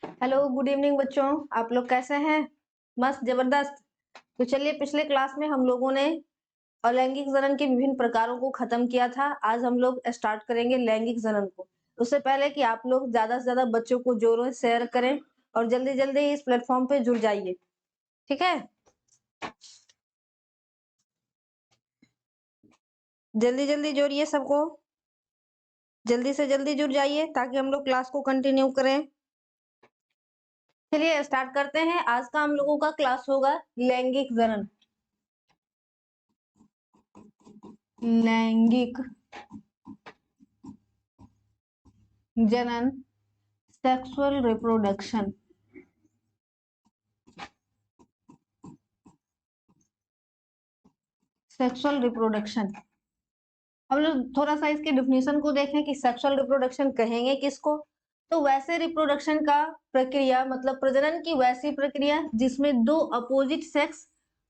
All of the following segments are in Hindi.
हेलो, गुड इवनिंग बच्चों। आप लोग कैसे हैं? मस्त, जबरदस्त। तो चलिए, पिछले क्लास में हम लोगों ने अलैंगिक जनन के विभिन्न प्रकारों को खत्म किया था। आज हम लोग स्टार्ट करेंगे लैंगिक जनन को। उससे पहले कि आप लोग ज्यादा से ज्यादा बच्चों को जोड़ो, शेयर करें और जल्दी जल्दी इस प्लेटफॉर्म पे जुड़ जाइए। ठीक है, जल्दी जल्दी जोड़िए सबको, जल्दी से जल्दी जुड़ जाइए ताकि हम लोग क्लास को कंटिन्यू करें। चलिए स्टार्ट करते हैं। आज का हम लोगों का क्लास होगा लैंगिक जनन। लैंगिक जनन, सेक्सुअल रिप्रोडक्शन। सेक्सुअल रिप्रोडक्शन, हम लोग थोड़ा सा इसके डिफिनेशन को देखें कि सेक्सुअल रिप्रोडक्शन कहेंगे किसको। तो वैसे रिप्रोडक्शन का प्रक्रिया मतलब प्रजनन की वैसी प्रक्रिया जिसमें दो अपोजिट सेक्स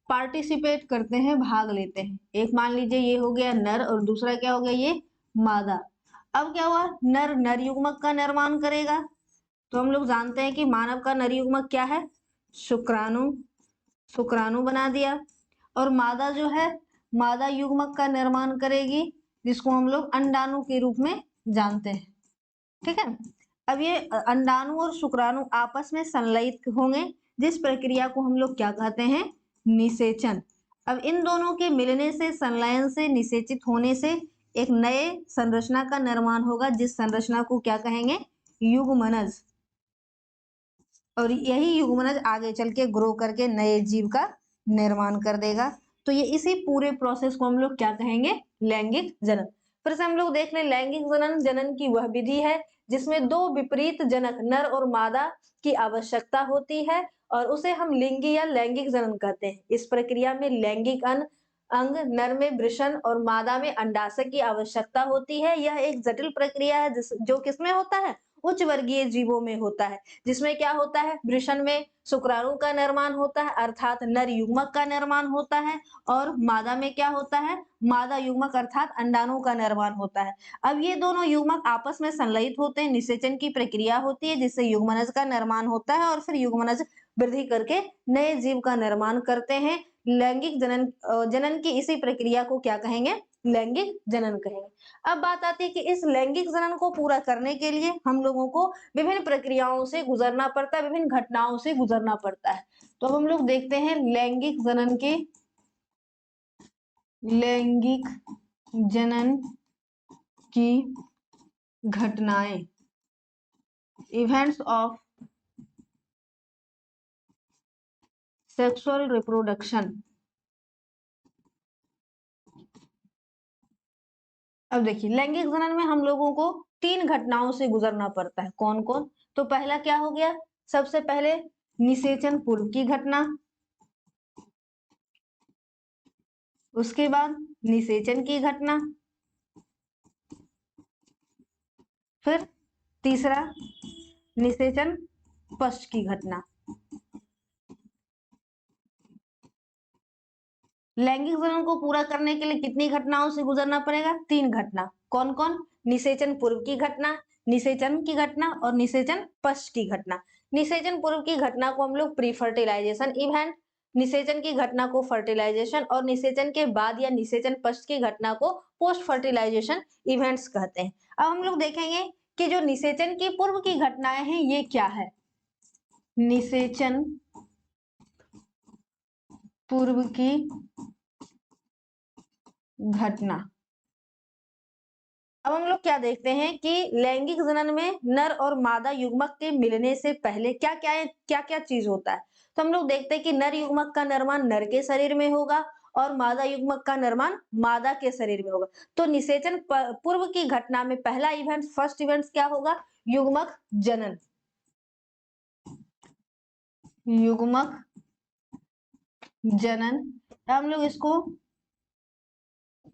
पार्टिसिपेट करते हैं, भाग लेते हैं। एक मान लीजिए ये हो गया नर और दूसरा क्या हो गया, ये मादा। अब क्या हुआ, नर नर युग्मक का निर्माण करेगा। तो हम लोग जानते हैं कि मानव का नर युग्मक क्या है, शुक्राणु। शुक्राणु बना दिया। और मादा जो है, मादा युग्मक का निर्माण करेगी जिसको हम लोग अंडाणु के रूप में जानते हैं। ठीक है, अब ये अंडाणु और शुक्राणु आपस में संलयित होंगे, जिस प्रक्रिया को हम लोग क्या कहते हैं, निषेचन। अब इन दोनों के मिलने से, संलयन से, निषेचित होने से एक नए संरचना का निर्माण होगा, जिस संरचना को क्या कहेंगे, युग्मनज। और यही युग्मनज आगे चल के ग्रो करके नए जीव का निर्माण कर देगा। तो ये इसी पूरे प्रोसेस को हम लोग क्या कहेंगे, लैंगिक जनन। फिर से हम लोग देख लें, लैंगिक जनन जनन की वह विधि है जिसमें दो विपरीत जनक नर और मादा की आवश्यकता होती है और उसे हम लिंगी या लैंगिक जनन कहते हैं। इस प्रक्रिया में लैंगिक अंग नर में वृषण और मादा में अंडाशय की आवश्यकता होती है। यह एक जटिल प्रक्रिया है जो किसमें होता है, उच्च वर्गीय जीवों में होता है, जिसमें क्या होता है, वृषण में शुक्राणु का निर्माण होता है अर्थात नर युग्मक का निर्माण होता है, और मादा में क्या होता है, मादा युग्मक अर्थात अंडाणु का निर्माण होता है। अब ये दोनों युग्मक आपस में संलयित होते हैं, निषेचन की प्रक्रिया होती है जिससे युग्मनज का निर्माण होता है और फिर युग्मनज वृद्धि करके नए जीव का निर्माण करते हैं। लैंगिक जनन जनन की इसी प्रक्रिया को क्या कहेंगे, लैंगिक जनन कहेंगे। अब बात आती है कि इस लैंगिक जनन को पूरा करने के लिए हम लोगों को विभिन्न प्रक्रियाओं से गुजरना पड़ता है, विभिन्न घटनाओं से गुजरना पड़ता है। तो अब हम लोग देखते हैं लैंगिक जनन के, लैंगिक जनन की घटनाएं, इवेंट्स ऑफ सेक्सुअल रिप्रोडक्शन। अब देखिए, लैंगिक जनन में हम लोगों को तीन घटनाओं से गुजरना पड़ता है। कौन कौन? तो पहला क्या हो गया, सबसे पहले निषेचन पूर्व की घटना, उसके बाद निषेचन की घटना, फिर तीसरा निषेचन पश्च की घटना। लैंगिक जनन को पूरा करने के लिए कितनी घटनाओं से गुजरना पड़ेगा, तीन घटना। कौन कौन? निषेचन पूर्व की घटना, निषेचन की घटना और निषेचन पश्च की घटना। निषेचन पूर्व की घटना को हम लोग प्री फर्टिलाइजेशन इवेंट, निषेचन की घटना को फर्टिलाइजेशन और निषेचन के बाद या निषेचन पश्च की घटना को पोस्ट फर्टिलाइजेशन इवेंट्स कहते हैं। अब हम लोग देखेंगे कि जो निषेचन की पूर्व की घटनाएं हैं ये क्या है। निषेचन पूर्व की घटना, अब हम लोग क्या देखते हैं कि लैंगिक जनन में नर और मादा युग्मक के मिलने से पहले क्या क्या चीज होता है। तो हम लोग देखते हैं कि नर युग्मक का निर्माण नर के शरीर में होगा और मादा युग्मक का निर्माण मादा के शरीर में होगा। तो निषेचन पूर्व की घटना में पहला इवेंट, फर्स्ट इवेंट क्या होगा, युग्मक जनन। युग्मक जनन, हम लोग इसको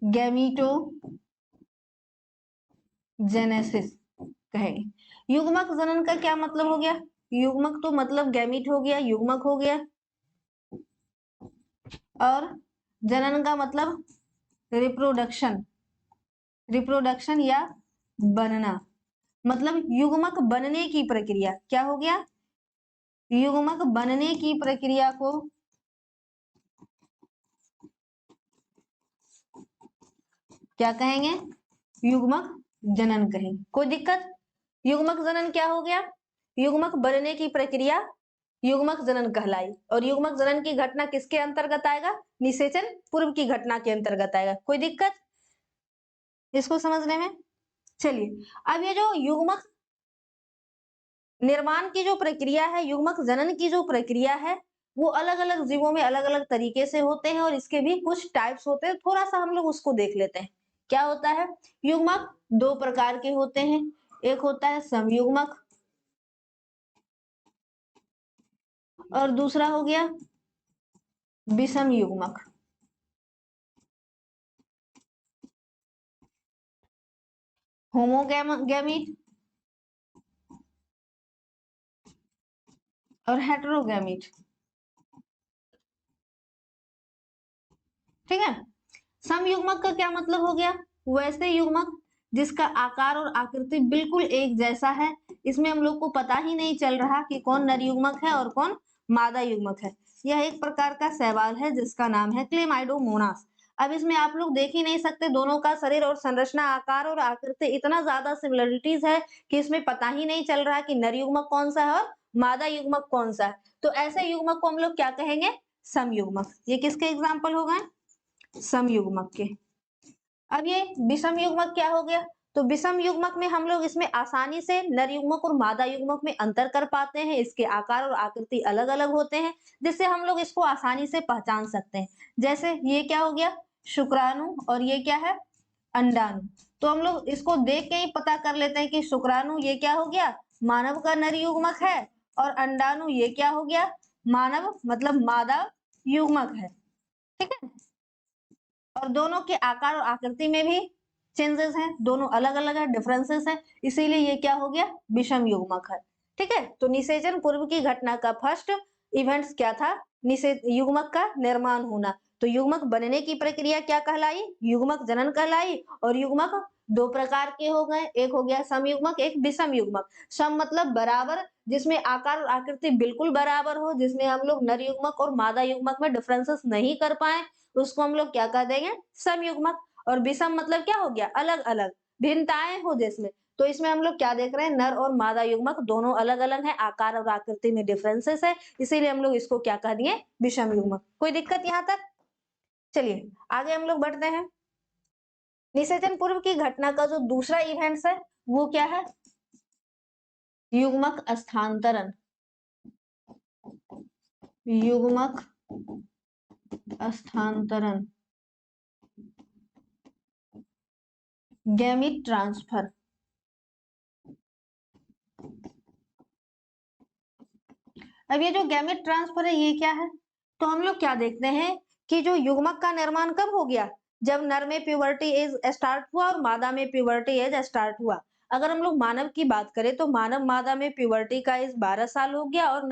गैमीटो जेनेसिस कहेंगे। युग्मक जनन का क्या मतलब हो गया, युग्मक तो मतलब गैमीट हो गया, युग्मक हो गया, और जनन का मतलब रिप्रोडक्शन, रिप्रोडक्शन या बनना, मतलब युग्मक बनने की प्रक्रिया क्या हो गया, युग्मक बनने की प्रक्रिया को क्या कहेंगे? युग्मक जनन कहेंगे। कोई दिक्कत? युग्मक जनन क्या हो गया? युग्मक बनने की प्रक्रिया युग्मक जनन कहलाई। और युग्मक जनन की घटना किसके अंतर्गत आएगा? निषेचन पूर्व की घटना के अंतर्गत आएगा। कोई दिक्कत इसको समझने में? चलिए, अब ये जो युग्मक निर्माण की जो प्रक्रिया है, युग्मक जनन की जो प्रक्रिया है, वो अलग अलग जीवों में अलग अलग तरीके से होते हैं और इसके भी कुछ टाइप्स होते हैं। थोड़ा सा हम लोग उसको देख लेते हैं। क्या होता है? युग्मक दो प्रकार के होते हैं। एक होता है समयुग्मक और दूसरा हो गया विषम युग्मक। होमोगैमीट और हेटेरोगैमीट। ठीक है। समयुग्मक का क्या मतलब हो गया? वैसे युग्मक जिसका आकार और आकृति बिल्कुल एक जैसा है, इसमें हम लोग को पता ही नहीं चल रहा कि कौन नर युग्मक है और कौन मादा युग्मक है। यह एक प्रकार का शैवाल है जिसका नाम है क्लेमाइडोमोनास। अब इसमें आप लोग देख ही नहीं सकते, दोनों का शरीर और संरचना, आकार और आकृति इतना ज्यादा सिमिलरिटीज है कि इसमें पता ही नहीं चल रहा कि नर युग्मक कौन सा है और मादा युग्मक कौन सा है। तो ऐसे युग्मक को हम लोग क्या कहेंगे? समयुग्मक। ये किसके एग्जाम्पल हो गए? समयुग्मक के। अब ये विषम युग्मक क्या हो गया? तो विषम युग्मक में हम लोग इसमें आसानी से नर युग्मक और मादा युग्मक में अंतर कर पाते हैं। इसके आकार और आकृति अलग अलग होते हैं, जिससे हम लोग इसको आसानी से पहचान सकते हैं। जैसे ये क्या हो गया? शुक्राणु, और ये क्या है? अंडाणु। तो हम लोग इसको देख के ही पता कर लेते हैं कि शुक्राणु ये क्या हो गया? मानव का नर युग्मक है, और अंडाणु ये क्या हो गया? मानव मतलब मादा युग्मक है। ठीक है। और दोनों के आकार और आकृति में भी चेंजेस हैं, दोनों अलग अलग है, डिफरेंसेस है, इसीलिए ये क्या हो गया? विषम युग्मक है। ठीक है। तो निषेचन पूर्व की घटना का फर्स्ट इवेंट्स क्या था? युग्मक का निर्माण होना। तो युग्मक बनने की प्रक्रिया क्या कहलाई? युग्मक जनन कहलाई। और युग्मक दो प्रकार के हो गए, एक हो गया समयुग्मक, एक विषम युग्मक। सम मतलब बराबर, जिसमें आकार और आकृति बिल्कुल बराबर हो, जिसमें हम लोग नर युग्मक और मादा युग्मक में डिफरेंसेस नहीं कर पाए, उसको हम लोग क्या कह देंगे? समयुग्मक। और विषम मतलब क्या हो गया? अलग अलग भिन्नताएं हो जिसमें। तो इसमें हम लोग क्या देख रहे हैं? नर और मादा युग्मक दोनों अलग अलग है, आकार और आकृति में डिफरेंसेस है, इसीलिए हम लोग इसको क्या कह दिए? विषम युग्मक। कोई दिक्कत यहाँ तक? चलिए आगे हम लोग बढ़ते हैं। निषेचन पूर्व की घटना का जो दूसरा इवेंट्स है वो क्या है? युग्मक स्थानांतरण। युग्मक स्थानांतरण, गैमीट ट्रांसफर। अब ये जो गैमेट ट्रांसफर है ये क्या है? तो हम लोग क्या देखते हैं कि जो युग्मक का निर्माण कब हो गया? जब नर में प्यूबर्टी एज स्टार्ट हुआ और मादा में प्यूबर्टी एज स्टार्ट हुआ। अगर हम लोग मानव की बात करें तो मानव मादा में प्यूबर्टी का एज 12 साल हो गया, और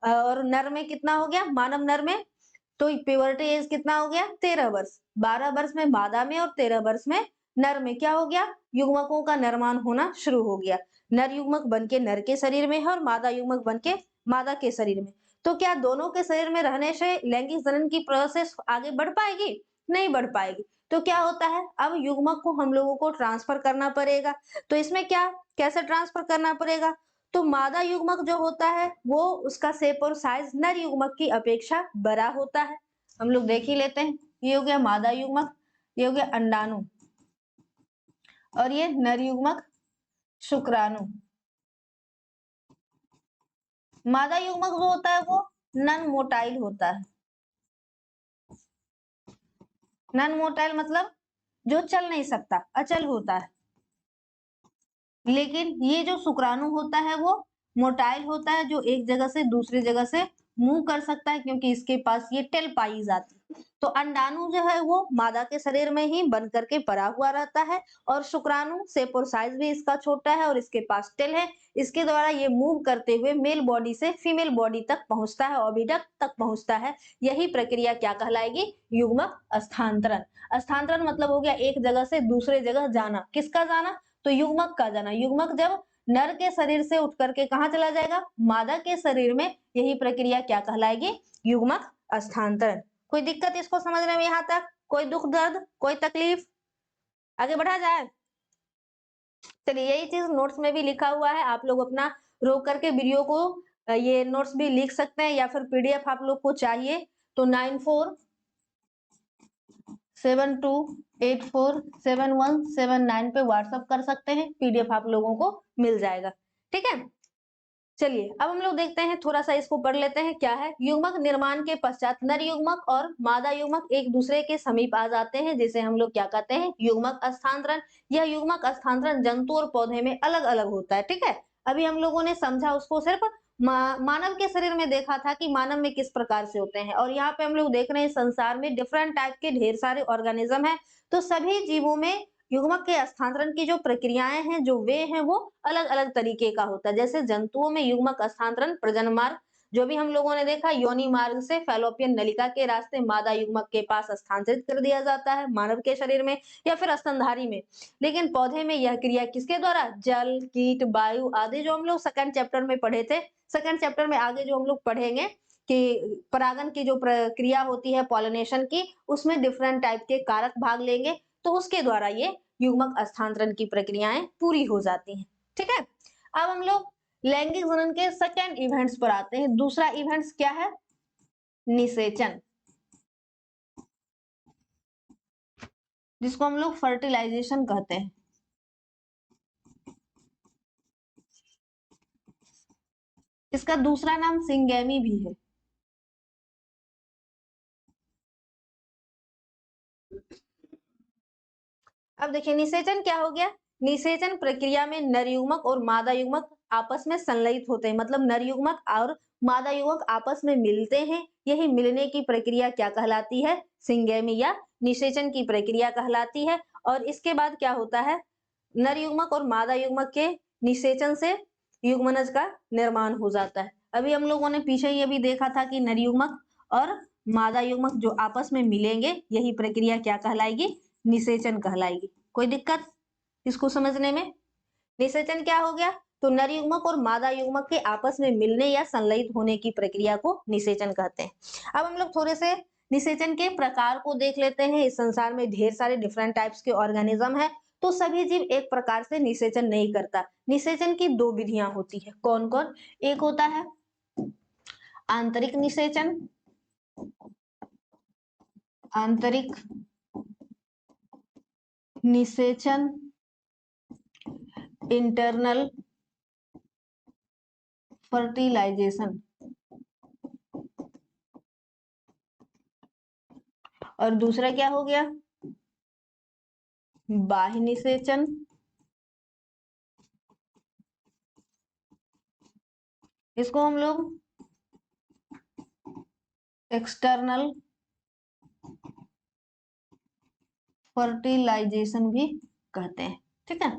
और नर में कितना हो गया? मानव नर में तो प्यूबर्टी एज कितना हो गया? 13 वर्ष। 12 वर्ष में मादा में और 13 वर्ष में नर में क्या हो गया? युग्मकों का निर्माण होना शुरू हो गया। नर युग्मक बनके नर के शरीर में है और मादा युग्मक बनके मादा के शरीर में। तो क्या दोनों के शरीर में रहने से लैंगिक जनन की प्रोसेस आगे बढ़ पाएगी? नहीं बढ़ पाएगी। तो क्या होता है? अब युग्मक को हम लोगों को ट्रांसफर करना पड़ेगा। तो इसमें क्या, कैसे ट्रांसफर करना पड़ेगा? तो मादा युग्मक जो होता है वो उसका शेप और साइज नर युग्मक की अपेक्षा बड़ा होता है। हम लोग देख ही लेते हैं। ये हो गया मादा युग्मक, ये हो गया अंडाणु, और ये नर युग्मक शुक्राणु। मादा युग्मक जो होता है वो नन मोटाइल होता है। नन मोटाइल मतलब जो चल नहीं सकता, अचल होता है। लेकिन ये जो शुक्राणु होता है वो मोटाइल होता है, जो एक जगह से दूसरी जगह से मूव कर सकता है, क्योंकि इसके पास ये टेल पाई जाती है। तो अंडाणु जो है वो मादा के शरीर में ही बन करके पड़ा हुआ रहता है, और शुक्राणु शेप और साइज भी इसका छोटा है और इसके पास टेल है। इसके द्वारा ये मूव करते हुए मेल बॉडी से फीमेल बॉडी तक पहुंचता है, ओविडक्ट तक पहुंचता है। यही प्रक्रिया क्या कहलाएगी? युग्मक स्थानांतरण। स्थानांतरण मतलब हो गया एक जगह से दूसरे जगह जाना। किसका जाना? तो युग्मक का जाना। युग्मक जब नर के शरीर से उठ करके कहाँ चला जाएगा, मादा के शरीर में। यही प्रक्रिया क्या कहलाएगी, युग्मक स्थानांतरण। कोई दिक्कत इसको समझने में यहाँ तक, कोई दुख दर्द, कोई तकलीफ, आगे बढ़ा जाए। चलिए यही चीज नोट्स में भी लिखा हुआ है, आप लोग अपना रोक करके वीडियो को ये नोट्स भी लिख सकते हैं, या फिर पीडीएफ आप लोग को चाहिए तो 9472847179 पे व्हाट्सएप कर सकते हैं, पीडीएफ आप लोगों को मिल जाएगा। ठीक है, चलिए अब हम लोग देखते हैं, थोड़ा सा इसको पढ़ लेते हैं। क्या है, युग्मक निर्माण के पश्चात नर युग्मक और मादा युग्मक एक दूसरे के समीप आ जाते हैं, जिसे हम लोग क्या कहते हैं, युग्मक स्थानांतरण। यह युग्मक स्थानांतरण जंतु और पौधे में अलग अलग होता है। ठीक है, अभी हम लोगों ने समझा उसको, सिर्फ मानव के शरीर में देखा था कि मानव में किस प्रकार से होते हैं, और यहाँ पे हम लोग देख रहे हैं संसार में डिफरेंट टाइप के ढेर सारे ऑर्गेनिज्म है। तो सभी जीवों में युग्मक के स्थानांतरण की जो प्रक्रियाएं हैं, जो वे हैं, वो अलग अलग तरीके का होता है। जैसे जंतुओं में युग्मक स्थानांतरण प्रजनन मार्ग, जो भी हम लोगों ने देखा, योनि मार्ग से फैलोपियन नलिका के रास्ते मादा युग्मक के पास स्थानांतरित कर दिया जाता है, मानव के शरीर में या फिर स्तनधारी में। लेकिन पौधे में यह क्रिया किसके द्वारा, जल, कीट, वायु आदि, जो हम लोग सेकंड चैप्टर में पढ़े थे। सेकंड चैप्टर में आगे जो हम लोग पढ़ेंगे कि परागन की जो प्रक्रिया होती है पॉलिनेशन की, उसमें डिफरेंट टाइप के कारक भाग लेंगे, तो उसके द्वारा ये युग्मक स्थानांतरण की प्रक्रियाएं पूरी हो जाती हैं। ठीक है, अब हम लोग लैंगिक जनन के सेकेंड इवेंट्स पर आते हैं। दूसरा इवेंट्स क्या है, निषेचन, जिसको हम लोग फर्टिलाइजेशन कहते हैं। इसका दूसरा नाम सिंगेमी भी है। अब देखिए निषेचन क्या हो गया, निषेचन प्रक्रिया में नर युग्मक और मादा युग्मक आपस में संलयित होते हैं, मतलब नर युग्मक और मादा युग्मक आपस में मिलते हैं। यही मिलने की प्रक्रिया क्या कहलाती है, सिंगेमी या निषेचन की प्रक्रिया कहलाती है। और इसके बाद क्या होता है, नर युग्मक और मादा युग्मक के निषेचन से युग्मनज का निर्माण हो जाता है। अभी हम लोगों ने पीछे ये भी देखा था कि नर युग्मक और मादा युग्मक जो आपस में मिलेंगे, यही प्रक्रिया क्या कहलाएगी, निषेचन कहलाएगी। कोई दिक्कत इसको समझने में, निषेचन क्या हो गया, तो नर युग्मक और मादा युग्मक के आपस में मिलने या संलयित होने की प्रक्रिया को निषेचन कहते हैं। अब हम लोग थोड़े से निषेचन के प्रकार को देख लेते हैं। इस संसार में ढेर सारे डिफरेंट टाइप्स के ऑर्गेनिज्म है, तो सभी जीव एक प्रकार से निषेचन नहीं करता। निषेचन की दो विधियां होती है, कौन कौन, एक होता है आंतरिक निषेचन, आंतरिक निषेचन, इंटरनल फर्टिलाइजेशन, और दूसरा क्या हो गया, बाह्य निषेचन, इसको हम लोग एक्सटर्नल फर्टिलाइजेशन भी कहते हैं। ठीक है,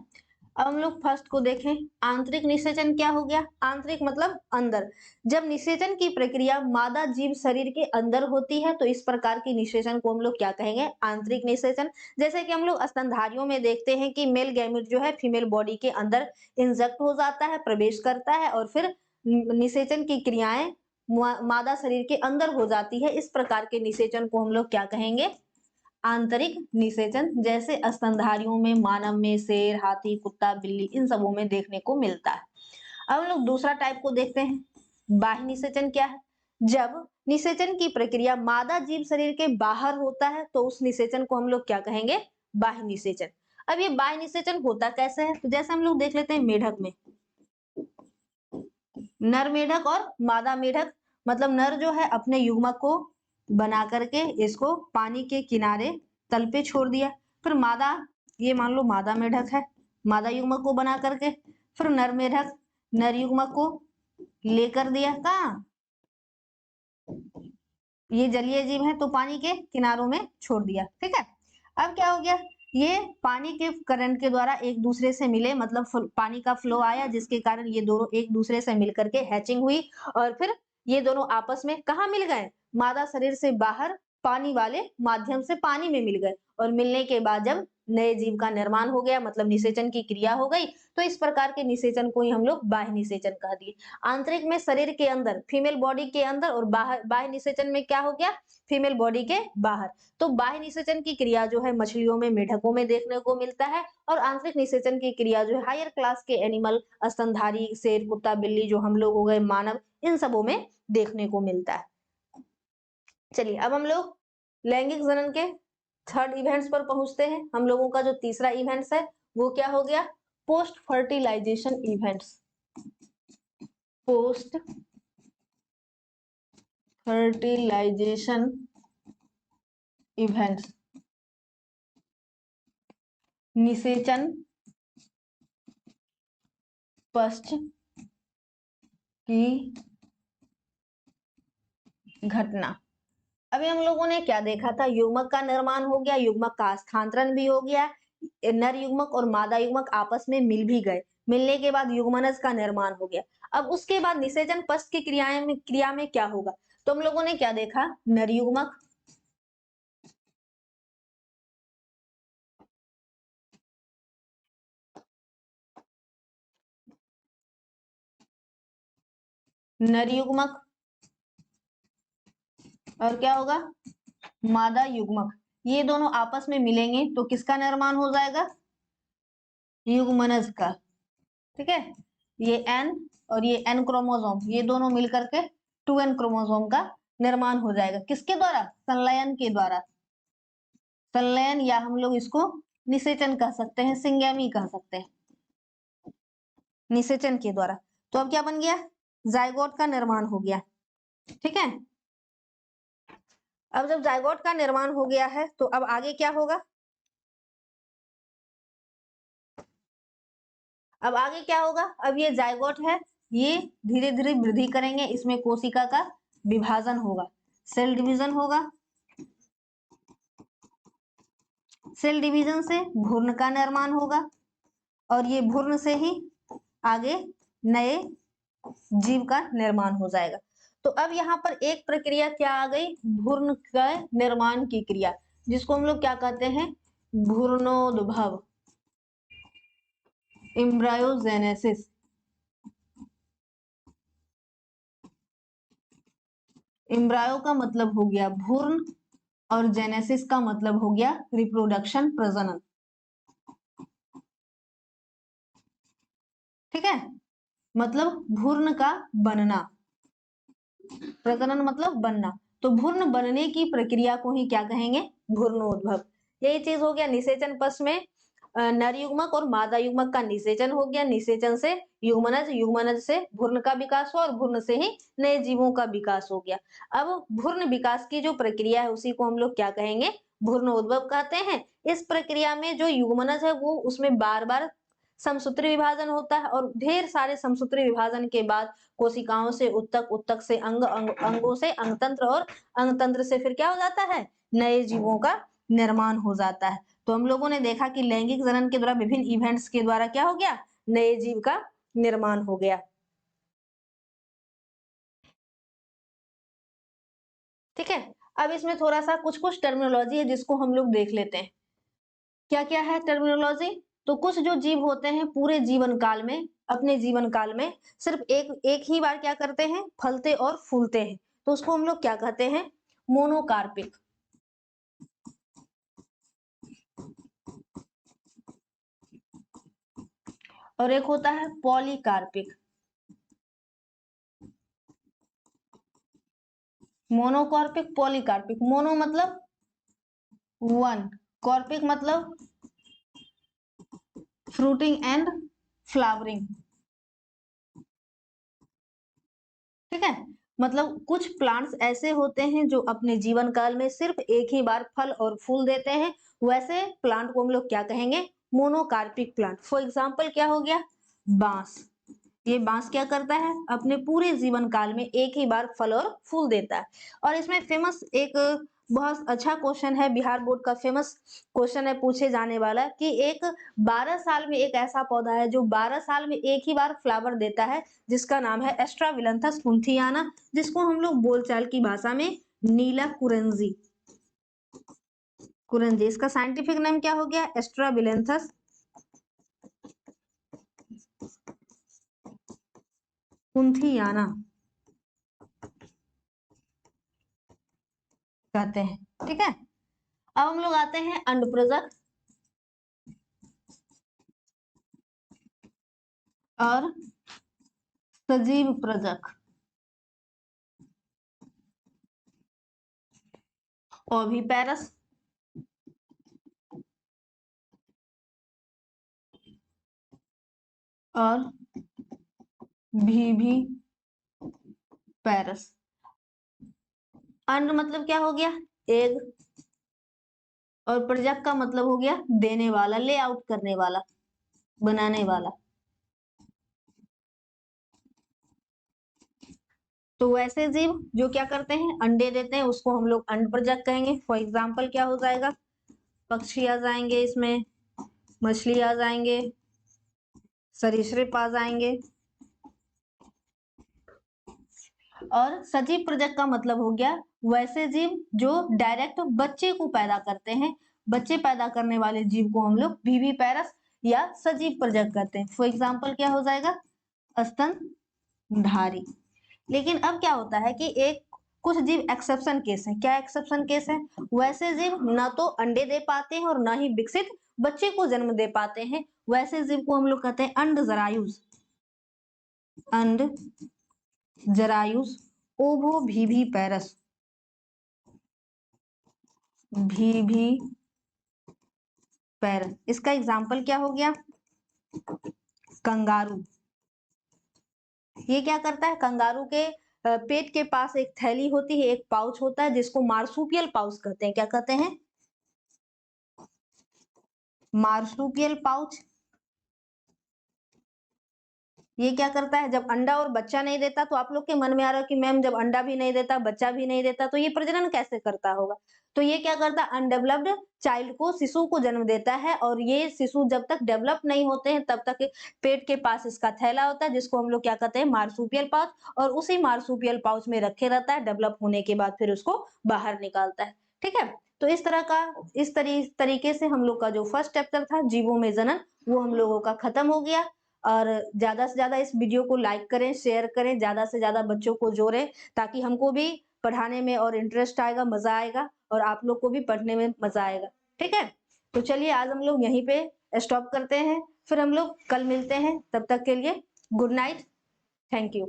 अब हम लोग फर्स्ट को देखें, आंतरिक निषेचन क्या हो गया, आंतरिक मतलब अंदर। जब निषेचन की प्रक्रिया मादा जीव शरीर के अंदर होती है, तो इस प्रकार की निषेचन को हम लोग क्या कहेंगे, आंतरिक निषेचन। जैसे कि हम लोग स्तनधारियों में देखते हैं कि मेल गैमेट जो है फीमेल बॉडी के अंदर इंजेक्ट हो जाता है, प्रवेश करता है, और फिर निषेचन की क्रियाएं मादा शरीर के अंदर हो जाती है। इस प्रकार के निषेचन को हम लोग क्या कहेंगे, आंतरिक निषेचन। जैसे स्तनधारियों में, मानव में, शेर, हाथी, कुत्ता, बिल्ली, इन सबों में देखने को मिलता है। अब हम लोग दूसरा टाइप को देखते हैं, बाह्य निषेचन क्या है, जब निषेचन की प्रक्रिया मादा जीव शरीर के बाहर होता है, तो उस निषेचन को हम लोग क्या कहेंगे, बाह्य निषेचन। अब ये बाह्य निषेचन होता कैसे है, तो जैसे हम लोग देख लेते हैं मेढक में, नर मेढक और मादा मेढक, मतलब नर जो है अपने युग्मक को बना करके इसको पानी के किनारे तल पे छोड़ दिया, फिर मादा, ये मान लो मादा मेढक है, मादा युग्मक को बना करके फिर नर मेढक नर युग्मक को लेकर दिया कहाँ, ये जलीय जीव है तो पानी के किनारों में छोड़ दिया। ठीक है, अब क्या हो गया, ये पानी के करंट के द्वारा एक दूसरे से मिले, मतलब पानी का फ्लो आया, जिसके कारण ये दोनों एक दूसरे से मिलकर के हैचिंग हुई, और फिर ये दोनों आपस में कहाँ मिल गए, मादा शरीर से बाहर पानी वाले माध्यम से पानी में मिल गए, और मिलने के बाद जब नए जीव का निर्माण हो गया, मतलब निषेचन की क्रिया हो गई। तो इस प्रकार के निषेचन को ही हम लोग बाह्य निषेचन कह दिए। आंतरिक में शरीर के अंदर, फीमेल बॉडी के अंदर, और बाहर बाह्य निषेचन में क्या हो गया, फीमेल बॉडी के बाहर। तो बाह्य निषेचन की क्रिया जो है मछलियों में, मेढकों में देखने को मिलता है, और आंतरिक निषेचन की क्रिया जो है हायर क्लास के एनिमल, स्तनधारी, शेर, कुत्ता, बिल्ली, जो हम लोग हो गए मानव, इन सबों में देखने को मिलता है। चलिए अब हम लोग लैंगिक जनन के थर्ड इवेंट्स पर पहुंचते हैं। हम लोगों का जो तीसरा इवेंट्स है वो क्या हो गया, post fertilisation events. Post fertilisation events, निषेचन पश्च की घटना। अभी हम लोगों ने क्या देखा था, युग्मक का निर्माण हो गया, युग्मक का स्थानांतरण भी हो गया, नर युग्मक और मादा युग्मक आपस में मिल भी गए, मिलने के बाद युग्मनज का निर्माण हो गया। अब उसके बाद निषेचन पश्च की क्रिया में क्या होगा, तो हम लोगों ने क्या देखा, नर युग्मक नर युग्मक और क्या होगा, मादा युग्मक, ये दोनों आपस में मिलेंगे तो किसका निर्माण हो जाएगा, युग्मनज का। ठीक है, ये एन और ये एन क्रोमोसोम, ये दोनों मिलकर के 2n क्रोमोसोम का निर्माण हो जाएगा। किसके द्वारा, संलयन के द्वारा। संलयन, या हम लोग इसको निषेचन कह सकते हैं, सिंगैमी कह सकते हैं, निषेचन के द्वारा। तो अब क्या बन गया, जायगोट का निर्माण हो गया। ठीक है, अब जब जायगोट का निर्माण हो गया है तो अब आगे क्या होगा, अब आगे क्या होगा, अब ये जायगोट है, ये धीरे धीरे वृद्धि करेंगे, इसमें कोशिका का विभाजन होगा, सेल डिवीजन होगा, सेल डिवीजन से भ्रूण का निर्माण होगा, और ये भ्रूण से ही आगे नए जीव का निर्माण हो जाएगा। तो अब यहाँ पर एक प्रक्रिया क्या आ गई, भ्रूण का निर्माण की क्रिया, जिसको हम लोग क्या कहते हैं, भ्रूणोद्भव, एम्ब्रायोजेनेसिस। एम्ब्रायो का मतलब हो गया भ्रूण, और जेनेसिस का मतलब हो गया रिप्रोडक्शन, प्रजनन। ठीक है, मतलब भ्रूण का बनना, प्रजनन मतलब बनना, तो भ्रूण बनने की प्रक्रिया को ही क्या कहेंगे, भ्रूणोद्भव। यही चीज हो गया निषेचन पश्च में, नर युग्मक और मादा युग्मक का निषेचन हो गया, निषेचन से युग्मनज, युग्मनज से भ्रूण का विकास हुआ, और भ्रूण से ही नए जीवों का विकास हो गया। अब भ्रूण विकास की जो प्रक्रिया है उसी को हम लोग क्या कहेंगे, भ्रूणोद्भव कहते हैं। इस प्रक्रिया में जो युग्मनज है वो उसमें बार बार समसूत्री विभाजन होता है, और ढेर सारे समसूत्री विभाजन के बाद कोशिकाओं से उत्तक, उत्तक से अंगों से अंगतंत्र, और अंगतंत्र से फिर क्या हो जाता है, नए जीवों का निर्माण हो जाता है। तो हम लोगों ने देखा कि लैंगिक जनन के द्वारा, विभिन्न इवेंट्स के द्वारा क्या हो गया, नए जीव का निर्माण हो गया। ठीक है, अब इसमें थोड़ा सा कुछ कुछ टर्मिनोलॉजी है जिसको हम लोग देख लेते हैं। क्या क्या है टर्मिनोलॉजी, तो कुछ जो जीव होते हैं पूरे जीवन काल में, अपने जीवन काल में सिर्फ एक एक ही बार क्या करते हैं, फलते और फूलते हैं, तो उसको हम लोग क्या कहते हैं, मोनोकार्पिक। और एक होता है पॉलीकार्पिक। मोनोकार्पिक, पॉलीकार्पिक, मोनो मतलब वन, कॉर्पिक मतलब फ्रूटिंग एंड फ्लावरिंग। ठीक है, मतलब कुछ प्लांट्स ऐसे होते हैं जो अपने जीवन काल में सिर्फ एक ही बार फल और फूल देते हैं, वैसे प्लांट को हम लोग क्या कहेंगे, मोनोकार्पिक प्लांट। फॉर एग्जाम्पल क्या हो गया, बांस। ये बांस क्या करता है, अपने पूरे जीवन काल में एक ही बार फल और फूल देता है। और इसमें फेमस एक बहुत अच्छा क्वेश्चन है, बिहार बोर्ड का फेमस क्वेश्चन है पूछे जाने वाला, कि एक 12 साल में एक ऐसा पौधा है जो 12 साल में एक ही बार फ्लावर देता है, जिसका नाम है एस्ट्राविलंथस कुंथियाना, जिसको हम लोग बोलचाल की भाषा में नीला कुरंजी, कुरंजी। इसका साइंटिफिक नेम क्या हो गया? एस्ट्राबिलेंथस कुंथियाना कहते हैं। ठीक है, अब हम लोग आते हैं अंडप्रजक और सजीव प्रजक। ओविपेरस और भी पैरस। अंड मतलब क्या हो गया? एग, और प्रजक का मतलब हो गया देने वाला, ले आउट करने वाला, बनाने वाला। तो वैसे जीव जो क्या करते हैं, अंडे देते हैं, उसको हम लोग अंडप्रजक कहेंगे। फॉर एग्जाम्पल क्या हो जाएगा? पक्षी आ जाएंगे इसमें, मछली आ जाएंगे, सरीसृप आ जाएंगे। और सजीव प्रजक का मतलब हो गया वैसे जीव जो डायरेक्ट बच्चे को पैदा करते हैं। बच्चे पैदा करने वाले जीव को हम लोग विविपैरस या सजीव प्रजक कहते हैं। फॉर एग्जाम्पल क्या हो जाएगा? स्तनधारी। लेकिन अब क्या होता है कि एक कुछ जीव एक्सेप्शन केस है। क्या एक्सेप्शन केस है? वैसे जीव ना तो अंडे दे पाते हैं और ना ही विकसित बच्चे को जन्म दे पाते हैं। वैसे जीव को हम लोग कहते हैं अंडजरायुज। अंड जरायुज ओवोविविपैरस। विविपैरस। इसका एग्जाम्पल क्या हो गया? कंगारू। ये क्या करता है? कंगारू के पेट के पास एक थैली होती है, एक पाउच होता है जिसको मार्सुपियल पाउच कहते हैं। क्या कहते हैं? Marsupial pouch. ये क्या करता है? जब अंडा और बच्चा नहीं देता, तो आप लोग के मन में आ रहा है कि मैम जब अंडा भी नहीं देता, बच्चा भी नहीं देता, तो ये प्रजनन कैसे करता होगा? तो ये क्या करता है? अनडेवलप्ड चाइल्ड को, शिशु को जन्म देता है, और ये शिशु जब तक डेवलप नहीं होते हैं तब तक पेट के पास इसका थैला होता है जिसको हम लोग क्या कहते हैं? Marsupial pouch. और उसी मार्सुपियल पाउच में रखे रहता है। डेवलप होने के बाद फिर उसको बाहर निकालता है। ठीक है, तो इस तरह का, इस तरीके से हम लोग का जो फर्स्ट चैप्टर था जीवों में जनन, वो हम लोगों का खत्म हो गया। और ज्यादा से ज्यादा इस वीडियो को लाइक करें, शेयर करें, ज्यादा से ज्यादा बच्चों को जोड़ें, ताकि हमको भी पढ़ाने में और इंटरेस्ट आएगा, मजा आएगा, और आप लोग को भी पढ़ने में मजा आएगा। ठीक है, तो चलिए आज हम लोग यहीं पे स्टॉप करते हैं, फिर हम लोग कल मिलते हैं। तब तक के लिए गुड नाइट, थैंक यू।